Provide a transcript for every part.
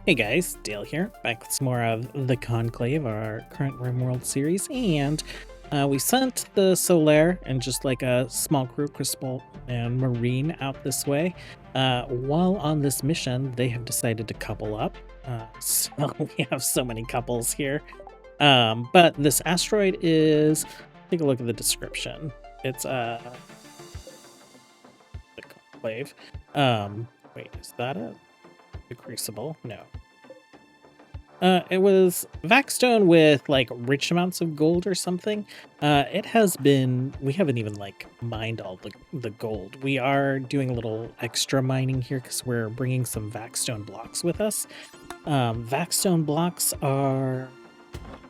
Hey guys, Dale here, back with some more of the Conclave, our current RimWorld series, and we sent the Solaire and just like a small crew, Crystal and Marine, out this way. While on this mission, they have decided to couple up, so we have so many couples here. But this asteroid is, take a look at the description. It's the Conclave. Wait, is that it? The Crucible? No. It was Vaxstone with like rich amounts of gold or something. It has been, we haven't even like mined all the gold. We are doing a little extra mining here because we're bringing some Vaxstone blocks with us. Vaxstone blocks are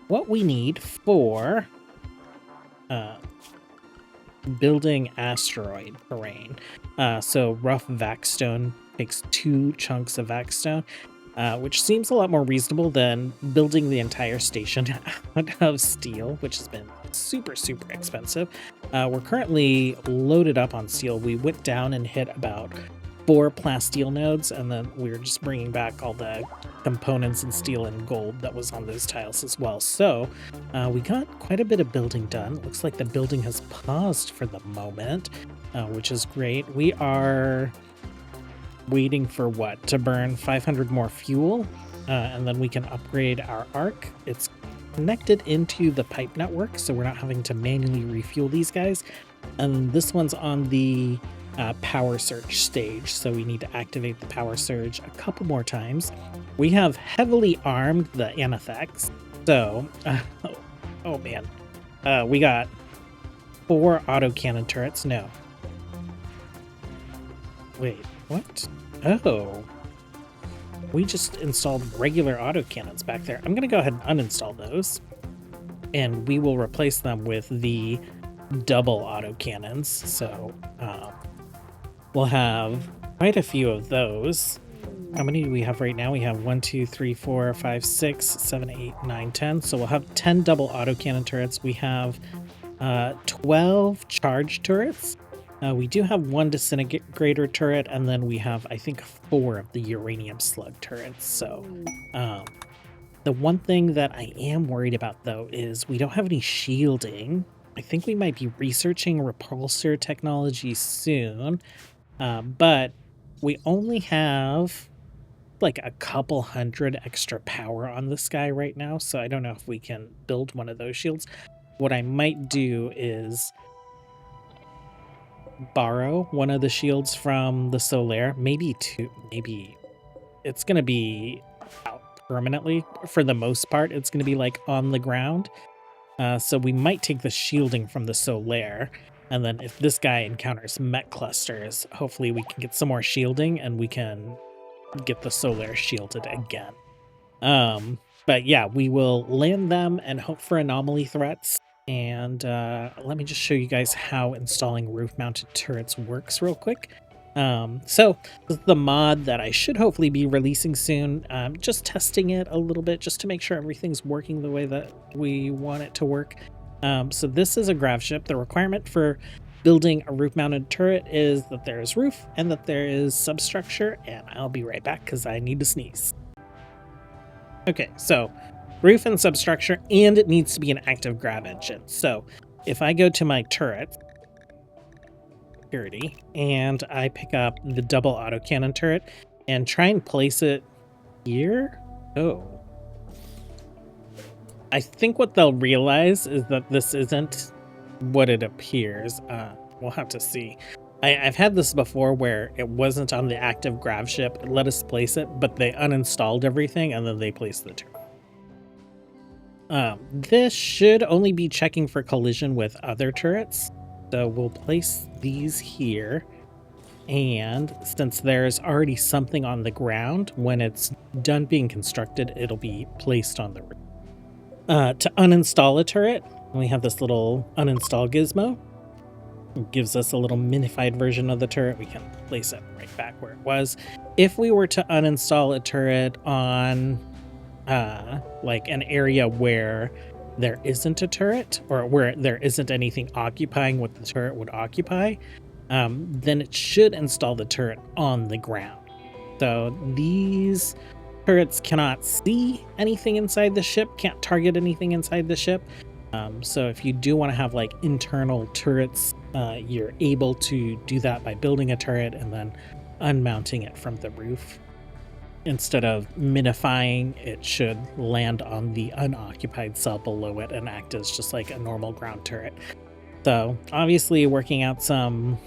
what we need for building asteroid terrain. So rough Vaxstone takes 2 chunks of Vaxstone, which seems a lot more reasonable than building the entire station out of steel, which has been super expensive. We're currently loaded up on steel. We went down and hit about 4 plasteel nodes, and then we were just bringing back all the components in steel and gold that was on those tiles as well. So we got quite a bit of building done. Looks like the building has paused for the moment, which is great. We are waiting for what? To burn 500 more fuel, and then we can upgrade our arc. It's connected into the pipe network, so we're not having to manually refuel these guys. And this one's on the power surge stage, so we need to activate the power surge a couple more times. We have heavily armed the Anathex, so oh man, we got 4 autocannon turrets. No, wait, what? Oh, we just installed regular autocannons back there. I'm gonna go ahead and uninstall those, and we will replace them with the double autocannons. So we'll have quite a few of those. How many do we have right now? We have 1, 2, 3, 4, 5, 6, 7, 8, 9, 10. So we'll have 10 double autocannon turrets. We have 12 charge turrets. We do have 1 disintegrator turret, and then we have, I think, 4 of the uranium slug turrets. So the one thing that I am worried about, though, is we don't have any shielding. I think we might be researching repulsor technology soon, but we only have like a couple hundred extra power on this guy right now, so I don't know if we can build one of those shields. What I might do is borrow one of the shields from the Solaire, maybe 2, maybe it's going to be out permanently. For the most part, it's going to be like on the ground. So we might take the shielding from the Solaire, and then if this guy encounters mech clusters, hopefully we can get some more shielding and we can get the Solaire shielded again. But yeah, we will land them and hope for anomaly threats. And let me just show you guys how installing roof-mounted turrets works real quick. So this is the mod that I should hopefully be releasing soon. Just testing it a little bit just to make sure everything's working the way that we want it to work. So this is a grav ship. The requirement for building a roof-mounted turret is that there is roof and that there is substructure, and I'll be right back because I need to sneeze. Okay, so roof and substructure, and it needs to be an active grav engine. So if I go to my turret security and I pick up the double autocannon turret and try and place it here, I think what they'll realize is that this isn't what it appears. We'll have to see. I've had this before where it wasn't on the active grav ship. It let us place it, but they uninstalled everything and then they placed the turret. This should only be checking for collision with other turrets. So we'll place these here. And since there's already something on the ground, when it's done being constructed, it'll be placed on the roof. To uninstall a turret, we have this little uninstall gizmo. It gives us a little minified version of the turret. We can place it right back where it was. If we were to uninstall a turret on like an area where there isn't a turret, or where there isn't anything occupying what the turret would occupy, then it should install the turret on the ground. So these turrets cannot see anything inside the ship, can't target anything inside the ship. So if you do want to have like internal turrets, you're able to do that by building a turret and then unmounting it from the roof. Instead of minifying, it should land on the unoccupied cell below it and act as just like a normal ground turret. So obviously working out some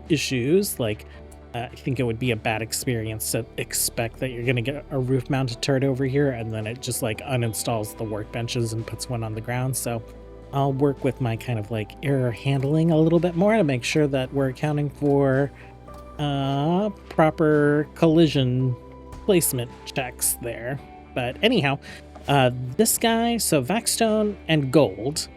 issues, like I think it would be a bad experience to expect that you're going to get a roof mounted turret over here and then it just like uninstalls the workbenches and puts one on the ground. So I'll work with my kind of like error handling a little bit more to make sure that we're accounting for proper collision placement checks there. But anyhow, this guy, so Vaxstone and gold,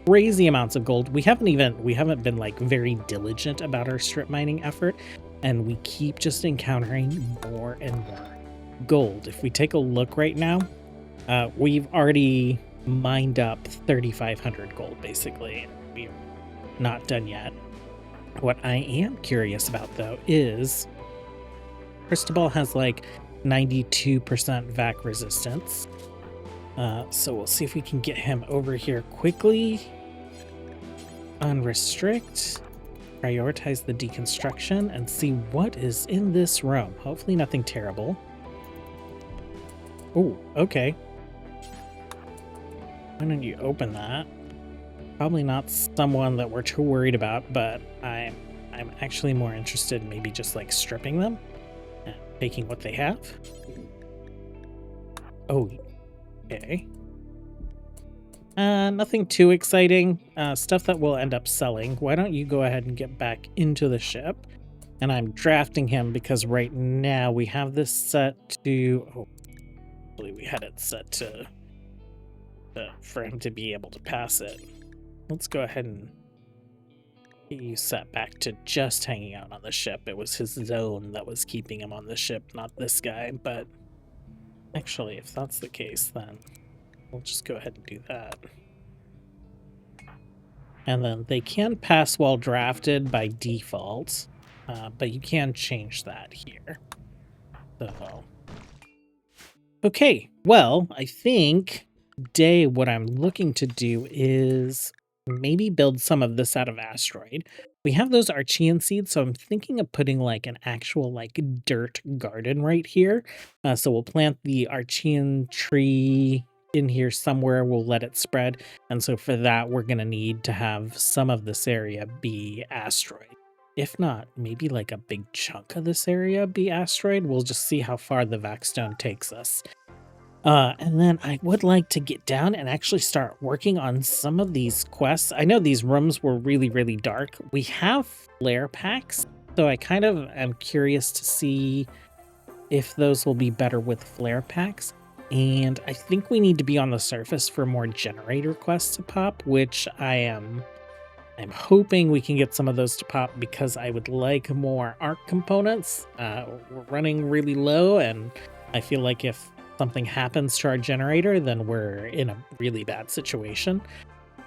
crazy amounts of gold. We haven't been like very diligent about our strip mining effort, and we keep just encountering more and more gold. If we take a look right now, we've already mined up 3,500 gold basically. We're not done yet. What I am curious about though is Cristobal has like 92% vac resistance. So we'll see if we can get him over here quickly. Unrestrict. Prioritize the deconstruction and see what is in this room. Hopefully nothing terrible. Oh, okay. Why don't you open that? Probably not someone that we're too worried about, but I'm actually more interested in maybe just like stripping them and taking what they have. Oh, okay. Nothing too exciting. Stuff that we'll end up selling. Why don't you go ahead and get back into the ship? And I'm drafting him because right now we have this set to... Oh, I believe we had it set to for him to be able to pass it. Let's go ahead and get you set back to just hanging out on the ship. It was his zone that was keeping him on the ship, not this guy. But actually, if that's the case, then we'll just go ahead and do that. And then they can pass while drafted by default, but you can change that here. So, okay, well, I think today what I'm looking to do is maybe build some of this out of asteroid. We have those Archean seeds, so I'm thinking of putting like an actual like dirt garden right here. So we'll plant the Archean tree in here somewhere. We'll let it spread. And so for that, we're going to need to have some of this area be asteroid. If not, maybe like a big chunk of this area be asteroid. We'll just see how far the Vaxstone takes us. And then I would like to get down and actually start working on some of these quests. I know these rooms were really, really dark. We have flare packs, so I kind of am curious to see if those will be better with flare packs. And I think we need to be on the surface for more generator quests to pop, which I'm hoping we can get some of those to pop because I would like more arc components. We're running really low, and I feel like if something happens to our generator, then we're in a really bad situation.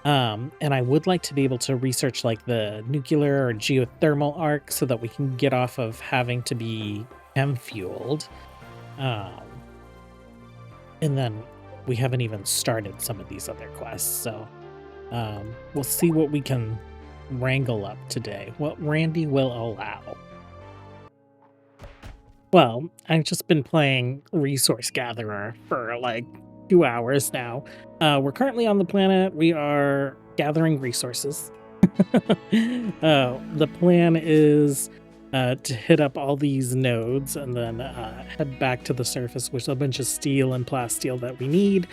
And I would like to be able to research like the nuclear or geothermal arc so that we can get off of having to be chem fueled. And then we haven't even started some of these other quests. So we'll see what we can wrangle up today, what Randy will allow. Well, I've just been playing Resource Gatherer for like 2 hours now. We're currently on the planet. We are gathering resources. The plan is to hit up all these nodes and then head back to the surface with a bunch of steel and plasteel that we need.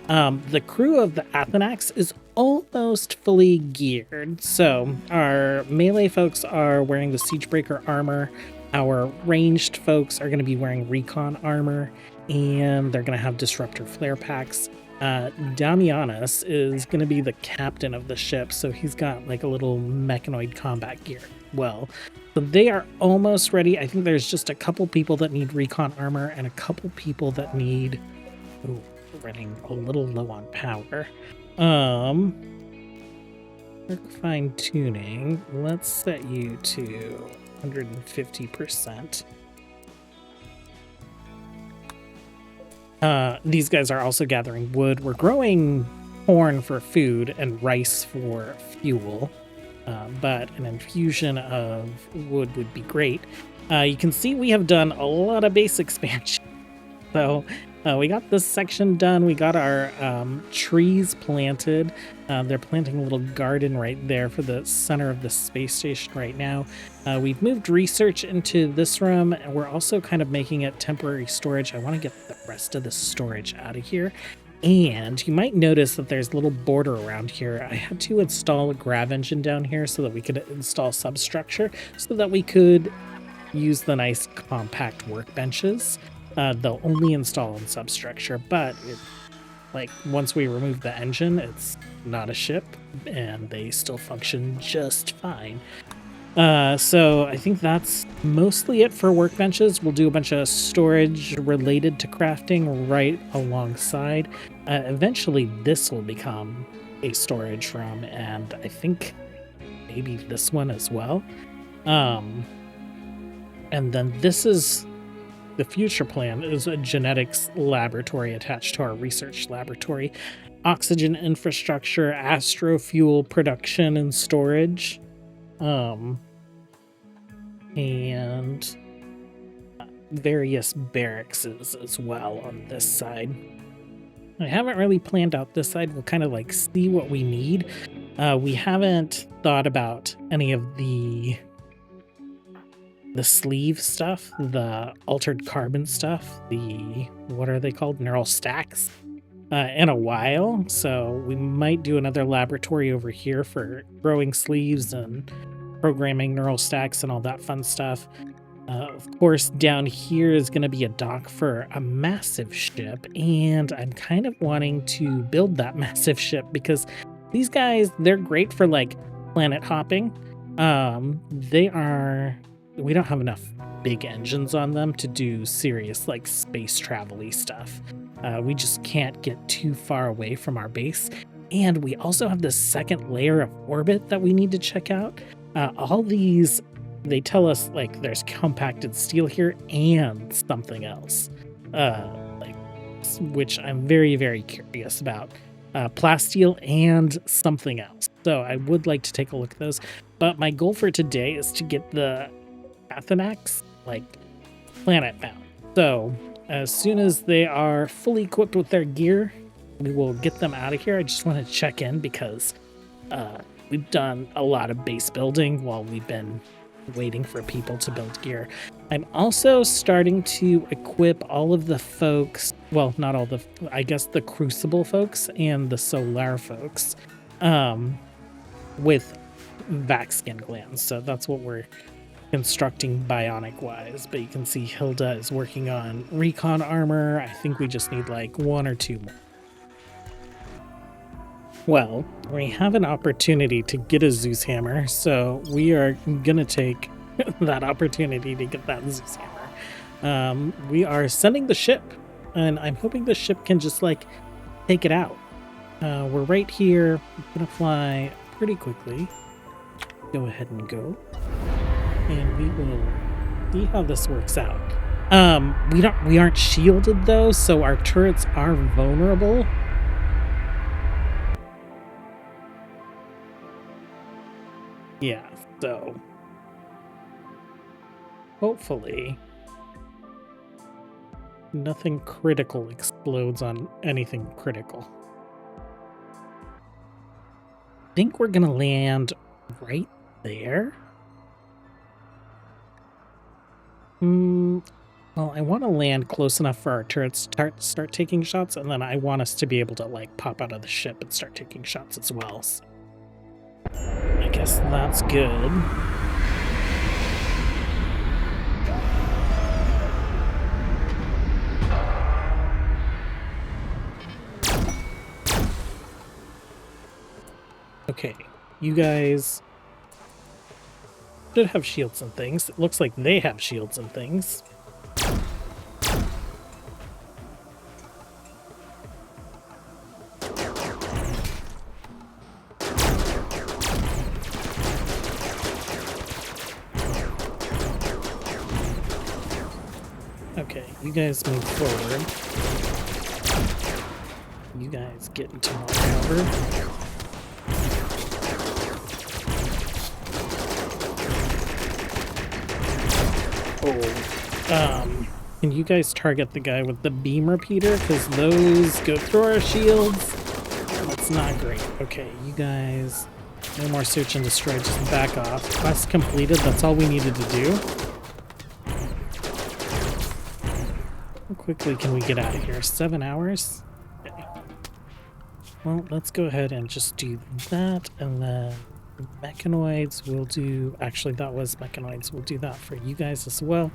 The crew of the Athenax is almost fully geared. So our melee folks are wearing the Siegebreaker armor. Our ranged folks are going to be wearing recon armor, and they're going to have disruptor flare packs. Damianos is going to be the captain of the ship, so he's got like a little mechanoid combat gear. Well, so they are almost ready. I think there's just a couple people that need recon armor and a couple people that need... Ooh, running a little low on power. Fine tuning. Let's set you to 150%. These guys are also gathering wood. We're growing corn for food and rice for fuel, but an infusion of wood would be great. You can see we have done a lot of base expansion. So we got this section done. We got our trees planted. They're planting a little garden right there for the center of the space station right now. We've moved research into this room, and we're also kind of making it temporary storage. I want to get the rest of the storage out of here. And you might notice that there's a little border around here. I had to install a grav engine down here so that we could install substructure, so that we could use the nice compact workbenches. They'll only install in substructure, but once we remove the engine, it's not a ship, and they still function just fine. So I think that's mostly it for workbenches. We'll do a bunch of storage related to crafting right alongside. Eventually, this will become a storage room, and I think maybe this one as well. And then this is the future plan, is a genetics laboratory attached to our research laboratory, oxygen infrastructure, astrofuel production and storage, and various barracks as well on this side. I haven't really planned out this side. We'll kind of see what we need. We haven't thought about any of the sleeve stuff, the altered carbon stuff, what are they called? Neural stacks, in a while. So we might do another laboratory over here for growing sleeves and programming neural stacks and all that fun stuff. Of course, down here is going to be a dock for a massive ship, and I'm kind of wanting to build that massive ship because these guys, they're great for planet hopping. We don't have enough big engines on them to do serious space travel-y stuff. We just can't get too far away from our base. And we also have this second layer of orbit that we need to check out. All these, they tell us there's compacted steel here and something else, which I'm very, very curious about. Plasteel and something else. So I would like to take a look at those. But my goal for today is to get the Athenax planet bound. So as soon as they are fully equipped with their gear, we will get them out of here. I just want to check in because we've done a lot of base building while we've been waiting for people to build gear. I'm also starting to equip all of the folks, well, not all I guess the Crucible folks and the Solar folks, with vac skin glands. So that's what we're constructing bionic wise. But you can see Hilda is working on recon armor. I think we just need one or two more. Well, we have an opportunity to get a Zeus hammer, so we are gonna take that opportunity to get that Zeus hammer. We are sending the ship, and I'm hoping the ship can just take it out. We're right here. We're gonna fly pretty quickly. Go ahead and go, and we will see how this works out. We aren't shielded though, so our turrets are vulnerable. Yeah, so hopefully nothing critical explodes on anything critical. I think we're gonna land right there. Well, I want to land close enough for our turrets to start taking shots, and then I want us to be able to pop out of the ship and start taking shots as well. So I guess that's good. Okay, you guys should have shields and things. It looks like they have shields and things. Okay, you guys move forward. you guys get into more cover. Oh, can you guys target the guy with the beam repeater? Because those go through our shields. That's not great. Okay, you guys, no more search and destroy, just back off. Quest completed, that's all we needed to do. How quickly can we get out of here? 7 hours? Okay. Well, let's go ahead and just do that, and then mechanoids will do... Actually, that was mechanoids. We'll do that for you guys as well.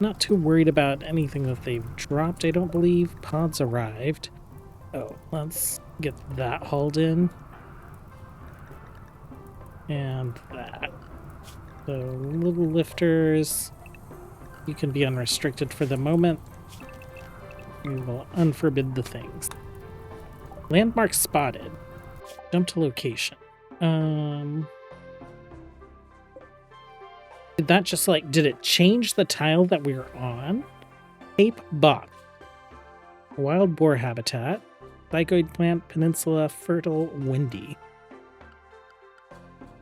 Not too worried about anything that they've dropped, I don't believe. Pods arrived. Oh, let's get that hauled in. And that. So, little lifters, you can be unrestricted for the moment. We will unforbid the things. Landmark spotted. Jump to location. Did that just did it change the tile that we were on? Cape Bach. Wild boar habitat. Psychoid plant, peninsula, fertile, windy.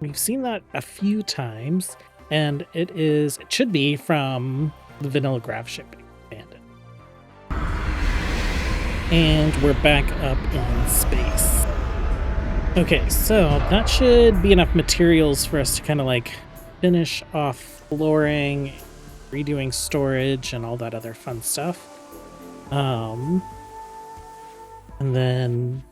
We've seen that a few times, and it should be from the vanilla grav shipping bandit. And we're back up in space. Okay, so that should be enough materials for us to kind of finish off flooring, redoing storage, and all that other fun stuff. And then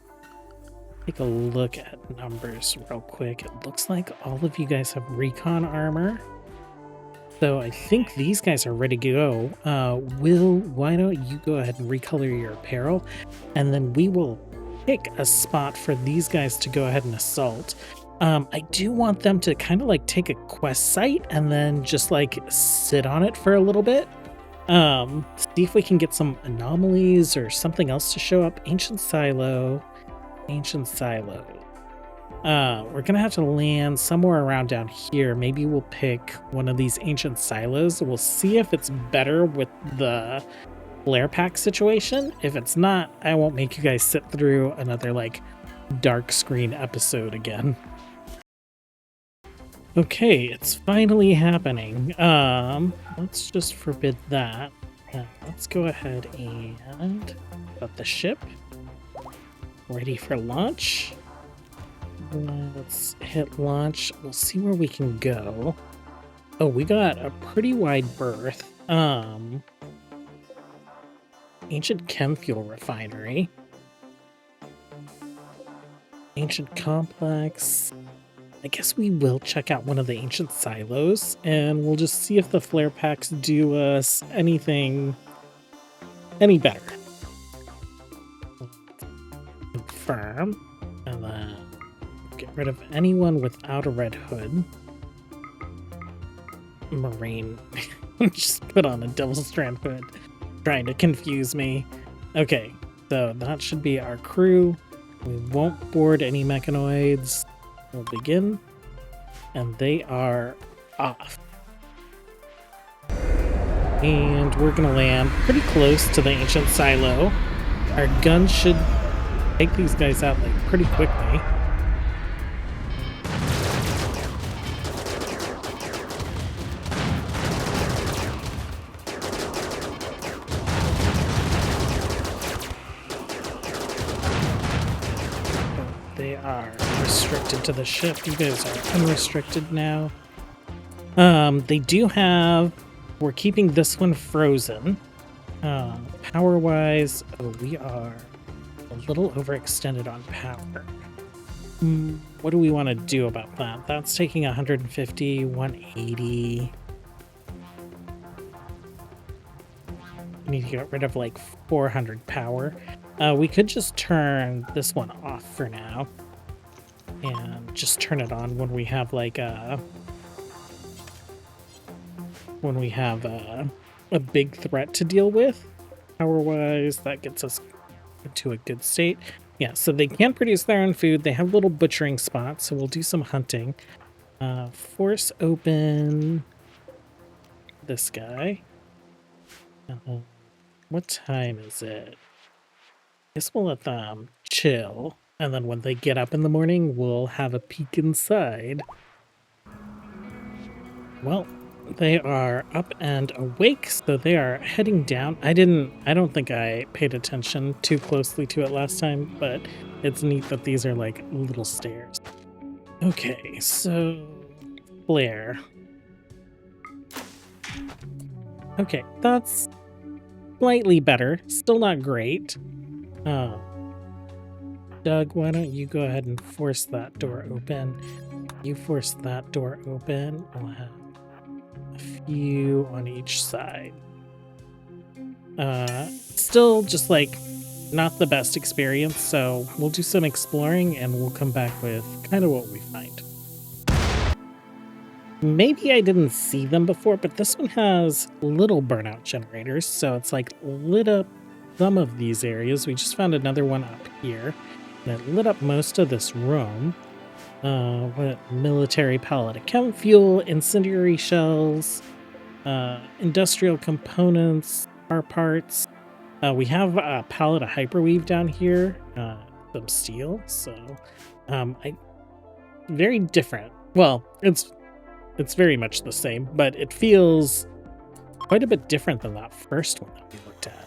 take a look at numbers real quick. It looks like all of you guys have recon armor. So I think these guys are ready to go. Will, why don't you go ahead and recolor your apparel, and then we will pick a spot for these guys to go ahead and assault. I do want them to kind of take a quest site and then just sit on it for a little bit. See if we can get some anomalies or something else to show up. Ancient silo. We're gonna have to land somewhere around down here. Maybe we'll pick one of these ancient silos. We'll see if it's better with the flare pack situation. If it's not, I won't make you guys sit through another dark screen episode again. Okay, it's finally happening. Let's just forbid that. Let's go ahead and put the ship ready for launch. Let's hit launch. We'll see where we can go. Oh, we got a pretty wide berth. Ancient chem fuel refinery. Ancient complex. I guess we will check out one of the ancient silos, and we'll just see if the flare packs do us anything any better. Confirm, and then get rid of anyone without a red hood. Marine just put on a double strand hood, trying to confuse me. Okay, so that should be our crew. We won't board any mechanoids. We'll begin, and they are off. And we're gonna land pretty close to the ancient silo. Our guns should take these guys out pretty quickly. They are restricted to the ship. You guys are unrestricted now. They do have... We're keeping this one frozen. Power-wise, we are a little overextended on power. What do we want to do about that? That's taking 150, 180. We need to get rid of 400 power. We could just turn this one off for now. And just turn it on when we have a big threat to deal with. Power-wise, that gets us into a good state. Yeah, so they can produce their own food. They have little butchering spots, so we'll do some hunting. Force open this guy. What time is it? I guess we'll let them chill. And then when they get up in the morning, we'll have a peek inside. Well, they are up and awake, so they are heading down. I don't think I paid attention too closely to it last time, but it's neat that these are like little stairs. Okay, so flare. Okay, that's slightly better. Still not great. Doug, why don't you go ahead and force that door open? You force that door open. I'll have a few on each side. Still just like not the best experience, so we'll do some exploring and we'll come back with kind of what we find. Maybe I didn't see them before, but this one has little burnout generators, so it's like lit up some of these areas. We just found another one up here that lit up most of this room. What military pallet of chem fuel, incendiary shells, industrial components, car parts. We have a pallet of hyperweave down here, some steel. So, very different. Well, it's very much the same, but it feels quite a bit different than that first one that we looked at.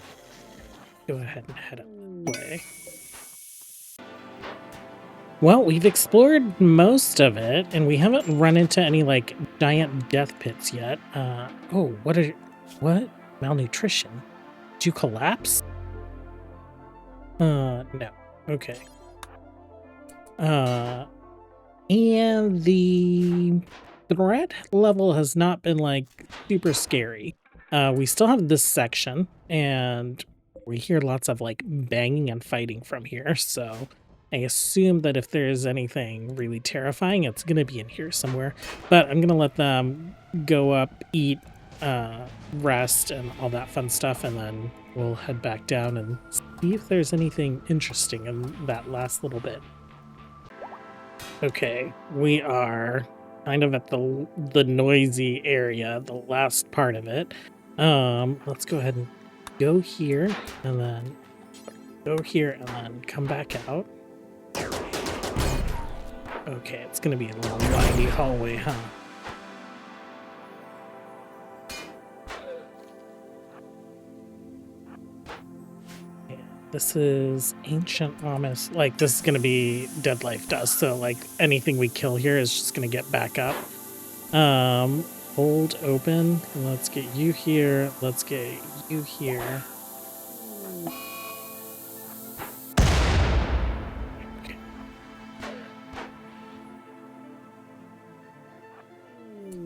Go ahead and head up this way. Well, we've explored most of it, and we haven't run into any, like, giant death pits yet. Oh, what? Malnutrition? Did you collapse? No. Okay. And the threat level has not been, like, super scary. We still have this section, and we hear lots of, like, banging and fighting from here, so I assume that if there's anything really terrifying, it's going to be in here somewhere. But I'm going to let them go up, eat, rest, and all that fun stuff, and then we'll head back down and see if there's anything interesting in that last little bit. Okay, we are kind of at the noisy area, the last part of it. Let's go ahead and go here, and then go here, and then come back out. Okay, it's gonna be a little windy hallway, huh? Yeah, this is ancient ominous. Like, this is gonna be dead life dust, so like anything we kill here is just gonna get back up. Hold open. Let's get you here. Let's get you here.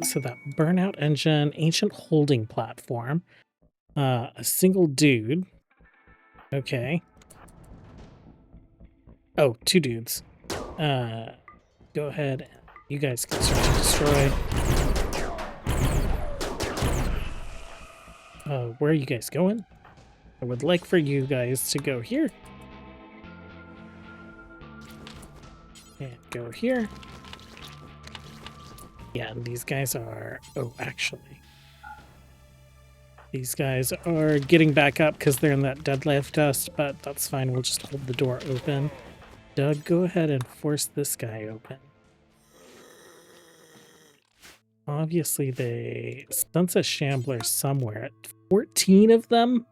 So that burnout engine, ancient holding platform, a single dude. Okay. Oh, two dudes. Go ahead. You guys can start to destroy. Where are you guys going? I would like for you guys to go here. And go here. Yeah, and these guys are... Oh, actually. These guys are getting back up because they're in that dead life dust, but that's fine. We'll just hold the door open. Doug, go ahead and force this guy open. Obviously, they sense a shambler somewhere. 14 of them?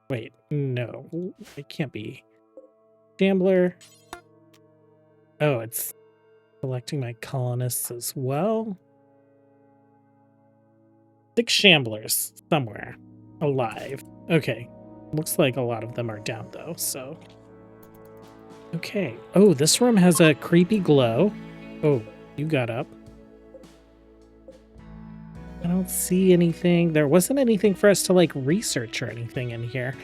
Wait, no. It can't be. Shambler. Oh, it's... Selecting my colonists as well. 6 shamblers somewhere alive. Okay. Looks like a lot of them are down though, so. Okay. Oh, this room has a creepy glow. Oh, you got up. I don't see anything. There wasn't anything for us to like research or anything in here.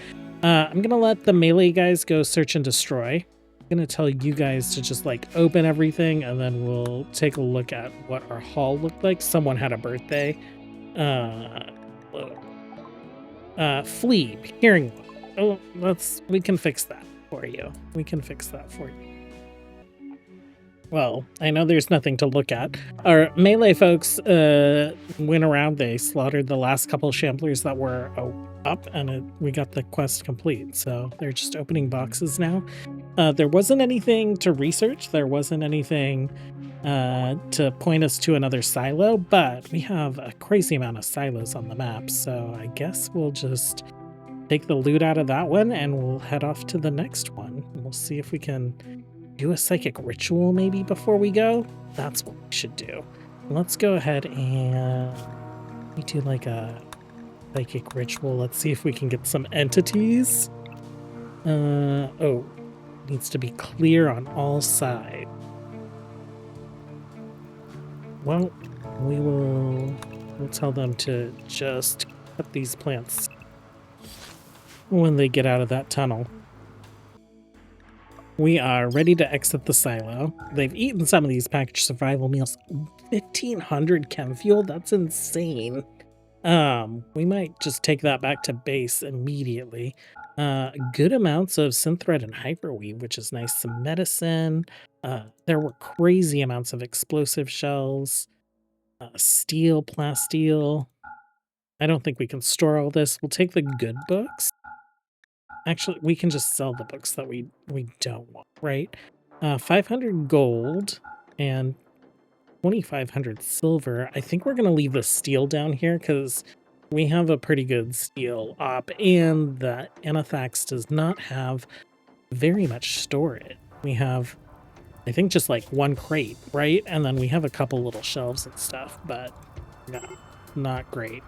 I'm gonna let the melee guys go search and destroy. I'm gonna tell you guys to just like open everything, and then we'll take a look at what our hall looked like. Someone had a birthday. Flee, hearing. Oh, we can fix that for you. We can fix that for you. Well, I know there's nothing to look at. Our melee folks went around. They slaughtered the last couple shamblers that were up, and we got the quest complete. So they're just opening boxes now. There wasn't anything to research. There wasn't anything to point us to another silo, but we have a crazy amount of silos on the map. So I guess we'll just take the loot out of that one and we'll head off to the next one. We'll see if we can do a psychic ritual maybe before we go. That's what we should do. Let's go ahead and we do like a psychic ritual. Let's see if we can get some entities. Oh, needs to be clear on all sides. Well, we'll tell them to just cut these plants when they get out of that tunnel. We are ready to exit the silo. They've eaten some of these packaged survival meals. 1,500 chem fuel? That's insane. We might just take that back to base immediately. Good amounts of synthread and hyperweave, which is nice. Some medicine. There were crazy amounts of explosive shells. Steel, plasteel. I don't think we can store all this. We'll take the good books. Actually, we can just sell the books that we don't want, right? 500 gold and 2,500 silver. I think we're going to leave the steel down here because we have a pretty good steel op, and the Anathax does not have very much storage. We have, I think, just like one crate, right? And then we have a couple little shelves and stuff, but no, not great.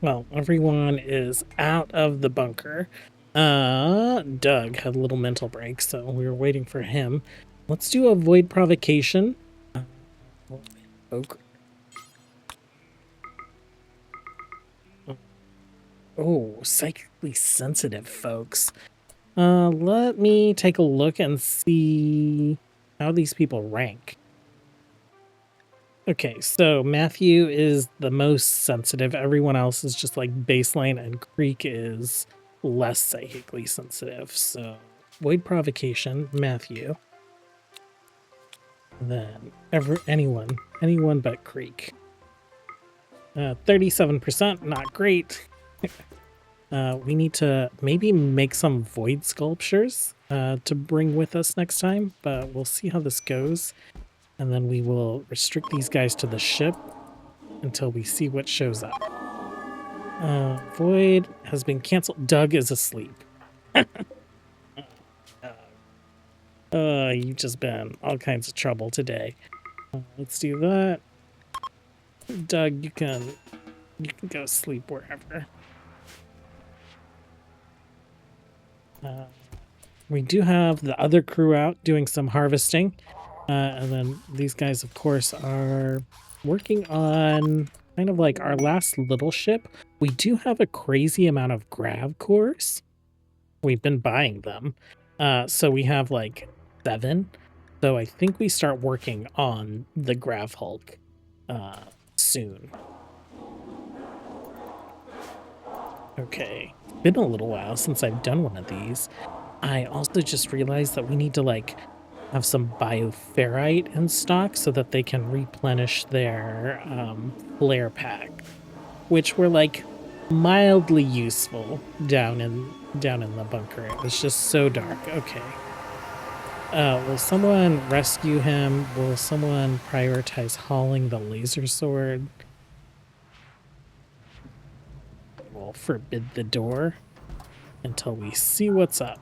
Well, everyone is out of the bunker. Doug had a little mental break, so we were waiting for him. Let's do a void provocation. Oh, psychically sensitive, folks. Let me take a look and see how these people rank. Okay, so Matthew is the most sensitive. Everyone else is just like baseline, and Creek is less psychically sensitive. So void provocation, Matthew. Then anyone but Creek. 37%, not great. We need to maybe make some void sculptures to bring with us next time, but we'll see how this goes. And then we will restrict these guys to the ship until we see what shows up. Void has been canceled. Doug is asleep. You've just been all kinds of trouble today. Let's do that. Doug, you can go sleep wherever. We do have the other crew out doing some harvesting. And then these guys, of course, are working on kind of like our last little ship. We do have a crazy amount of grav cores. We've been buying them. So we have like 7. So I think we start working on the grav hulk soon. Okay, been a little while since I've done one of these. I also just realized that we need to like have some bioferrite in stock so that they can replenish their flare pack, which were like mildly useful down in the bunker. It was just so dark. Okay. Will someone rescue him? Will someone prioritize hauling the laser sword? We'll forbid the door until we see what's up.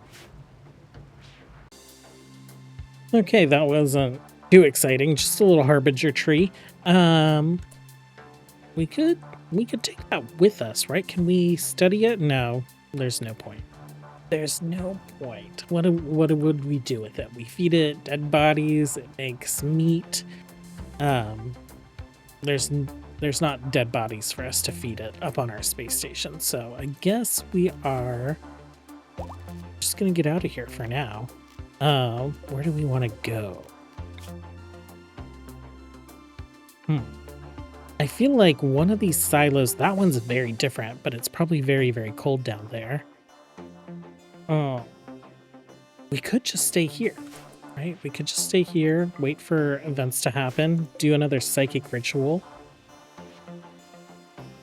Okay, that wasn't too exciting. Just a little harbinger tree. We could take that with us, right? Can we study it? No, there's no point. There's no point. What would we do with it? We feed it dead bodies. It makes meat. There's not dead bodies for us to feed it up on our space station. So I guess we are just gonna get out of here for now. Where do we want to go? I feel like one of these silos, that one's very different, but it's probably very, very cold down there. Oh, we could just stay here, right? We could just stay here, wait for events to happen, do another psychic ritual.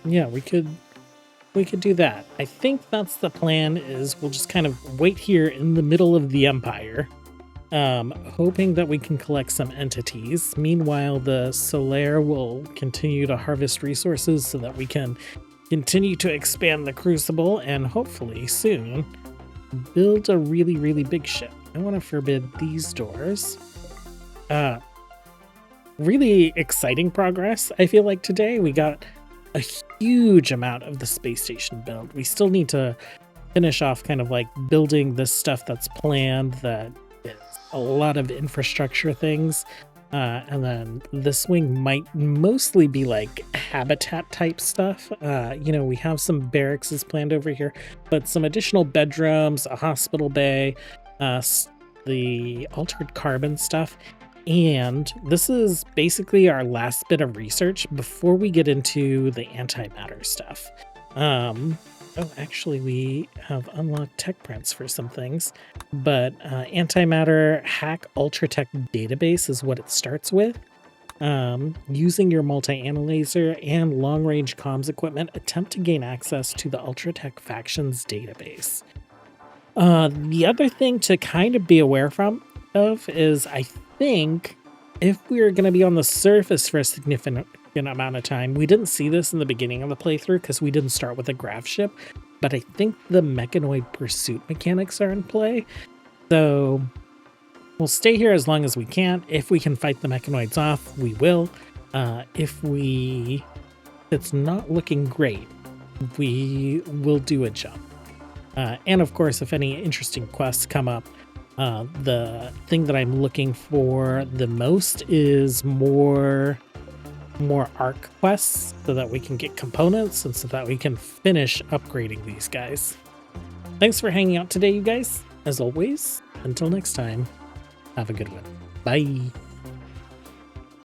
Yeah, we could we could do that. I think that's the plan. Is we'll just kind of wait here in the middle of the empire, hoping that we can collect some entities. Meanwhile, the Solaire will continue to harvest resources so that we can continue to expand the Crucible and hopefully soon build a really, really big ship. I want to forbid these doors. Really exciting progress. I feel like today we got a huge amount of the space station built. We still need to finish off kind of like building this stuff that's planned, that is a lot of infrastructure things. And then this wing might mostly be like habitat type stuff. We have some barracks planned over here, but some additional bedrooms, a hospital bay, the altered carbon stuff. And this is basically our last bit of research before we get into the antimatter stuff. Actually, we have unlocked tech prints for some things, but antimatter hack ultratech database is what it starts with. Using your multi-analyzer and long-range comms equipment, attempt to gain access to the ultratech factions database. The other thing to kind of be aware of is, I think if we're going to be on the surface for a significant amount of time, we didn't see this in the beginning of the playthrough because we didn't start with a graph ship, but I think the mechanoid pursuit mechanics are in play. So we'll stay here as long as we can. If we can fight the mechanoids off, we will. If it's not looking great, we will do a jump. And of course, if any interesting quests come up, the thing that I'm looking for the most is more arc quests so that we can get components and so that we can finish upgrading these guys. Thanks for hanging out today, you guys. As always, until next time, have a good one. Bye.